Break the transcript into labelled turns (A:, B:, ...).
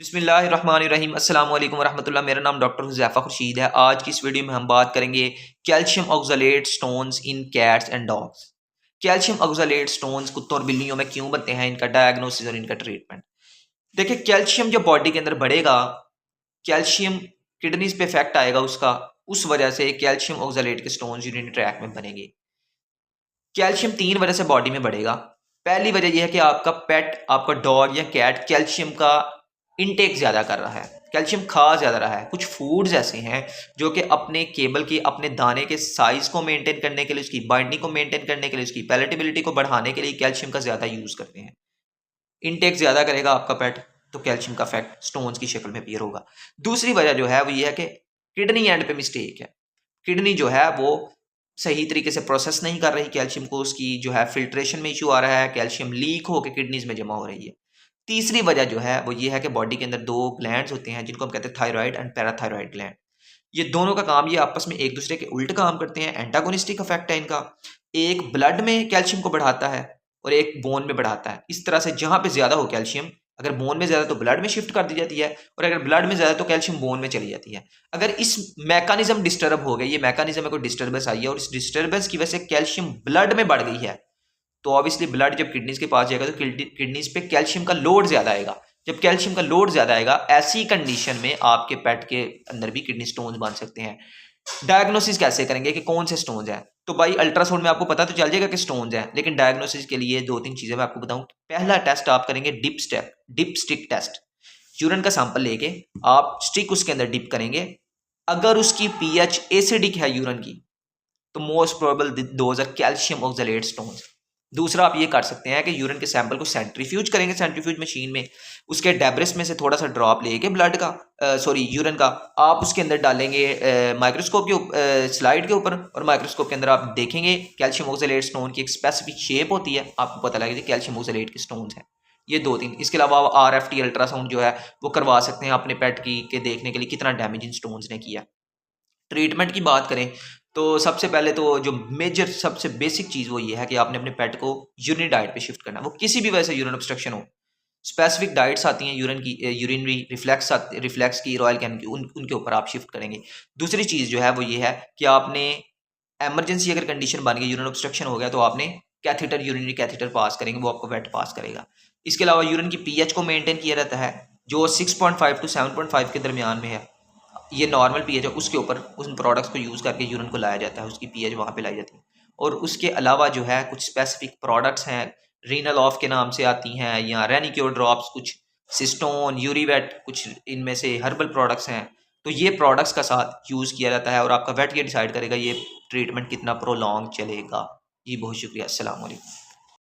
A: बिस्मिल्लाहिर्रहमानिर्रहीम अस्सलाम वालेकुम रहमतुल्लाह। मेरा नाम डॉक्टर हुज़ैफ़ा खुर्शीद है। आज की इस वीडियो में हम बात करेंगे calcium oxalate stones in cats and dogs. Calcium oxalate stones कुत्तों और बिल्लियों में क्यों बनते हैं, इनका डायग्नोसिस और इनका ट्रीटमेंट। देखिए, कैल्शियम जब बॉडी के अंदर बढ़ेगा, कैल्शियम किडनीज पे इफेक्ट आएगा उसका, उस वजह से कैल्शियम ऑक्सलेट के स्टोन्स यूरिनरी ट्रैक में बनेंगे। कैल्शियम 3 वजह से बॉडी में बढ़ेगा। पहली वजह यह है कि आपका पेट, आपका डॉग या कैट कैल्शियम का इनटेक ज़्यादा कर रहा है, कैल्शियम खा ज़्यादा रहा है। कुछ फूड्स ऐसे हैं जो कि अपने केबल की, अपने दाने के साइज़ को मेंटेन करने के लिए, उसकी बाइंडिंग को मेंटेन करने के लिए, उसकी पैलेटेबिलिटी को बढ़ाने के लिए कैल्शियम का ज़्यादा यूज़ करते हैं। इनटेक ज़्यादा करेगा आपका पेट तो कैल्शियम का इफेक्ट स्टोन्स की शक्ल में अपीयर होगा। दूसरी वजह जो है वो ये है कि किडनी एंड पे मिस्टेक है। किडनी जो है वो सही तरीके से प्रोसेस नहीं कर रही कैल्शियम को, उसकी जो है फिल्ट्रेशन में इशू आ रहा है, कैल्शियम लीक होकर किडनीज में जमा हो रही है। तीसरी वजह जो है वो ये है कि बॉडी के अंदर 2 ग्लैंड्स होते हैं जिनको हम कहते हैं थायराइड एंड पैराथायराइड ग्लैंड। ये दोनों का काम, ये आपस में एक दूसरे के उल्ट काम करते हैं, एंटागोनिस्टिक इफेक्ट है इनका। एक ब्लड में कैल्शियम को बढ़ाता है और एक बोन में बढ़ाता है। इस तरह से जहां पे ज्यादा हो कैल्शियम, अगर बोन में ज्यादा तो ब्लड में शिफ्ट कर दी जाती है, और अगर ब्लड में ज्यादा तो कैल्शियम बोन में चली जाती है। अगर इस मैकेनिज्म डिस्टर्ब हो गई, ये मैकेनिज्म में कोई डिस्टर्बेंस आई है और इस डिस्टर्बेंस की वजह से कैल्शियम ब्लड में बढ़ गई है, तो ऑब्वियसली ब्लड जब किडनीज के पास जाएगा तो किडनीज पे कैल्शियम का लोड ज्यादा आएगा। जब कैल्शियम का लोड ज्यादा आएगा, ऐसी कंडीशन में आपके पेट के अंदर भी किडनी स्टोन्स बन सकते हैं। डायग्नोसिस कैसे करेंगे कि कौन से स्टोन्स हैं? तो भाई अल्ट्रासाउंड में आपको पता तो चल जाएगा कि स्टोन्स हैं, लेकिन डायग्नोसिस के लिए 2-3 चीजें मैं आपको बताऊं। पहला टेस्ट आप करेंगे डिप स्टिक टेस्ट। यूरिन का सैंपल लेके आप स्टिक उसके अंदर डिप करेंगे। अगर उसकी पीएच एसिडिक है यूरिन की, तो most probable those are calcium oxalate stones. दूसरा आप ये कर सकते हैं कि यूरिन के सैंपल को सेंट्रीफ्यूज करेंगे, सेंट्रीफ्यूज मशीन में उसके डेब्रिस में से थोड़ा सा ड्रॉप लेके ब्लड का, यूरिन का, आप उसके अंदर डालेंगे माइक्रोस्कोप के स्लाइड के ऊपर, और माइक्रोस्कोप के अंदर आप देखेंगे कैल्शियम ऑक्सलेट स्टोन की एक स्पेसिफिक शेप होती है, आपको पता लगेगा कैल्शियम ऑक्सलेट के स्टोन्स हैं। ये 2-3। इसके अलावा आप RFT अल्ट्रासाउंड जो है वो करवा सकते हैं अपने पेट की, के देखने के लिए कितना डैमेज इन स्टोन्स ने किया। ट्रीटमेंट की बात करें तो सबसे पहले तो जो मेजर सबसे बेसिक चीज़ वो ये है कि आपने अपने पेट को यूरिनरी डाइट पे शिफ्ट करना है। वो किसी भी वजह से यूरिन ऑब्स्ट्रक्शन हो, स्पेसिफिक डाइट्स आती हैं यूरिन की, यूरिनरी रिफ्लेक्स की, रॉयल कैन की, उनके ऊपर आप शिफ्ट करेंगे। दूसरी चीज़ जो है वो ये है कि आपने एमरजेंसी अगर कंडीशन बन गई, यूरिन ऑब्स्ट्रक्शन हो गया, तो आपने कैथेटर, यूरिनरी कैथेटर पास करेंगे, वो आपको वेट पास करेगा। इसके अलावा यूरिन की पीएच को मेंटेन किया रहता है जो 6.5 टू 7.5 के दरमियान में है। ये नॉर्मल पीएच है, उसके ऊपर उन प्रोडक्ट्स को यूज़ करके यूरिन को लाया जाता है, उसकी पीएच वहाँ पे लाई जाती है। और उसके अलावा जो है कुछ स्पेसिफिक प्रोडक्ट्स हैं, रीनल ऑफ के नाम से आती हैं, या रेनिक्योर ड्रॉप्स, कुछ सिस्टोन, यूरीवेट, कुछ इनमें से हर्बल प्रोडक्ट्स हैं। तो ये प्रोडक्ट्स का साथ यूज़ किया जाता है और आपका वेट ये डिसाइड करेगा ये ट्रीटमेंट कितना प्रोलॉन्ग चलेगा। जी बहुत शुक्रिया। अस्सलाम वालेकुम।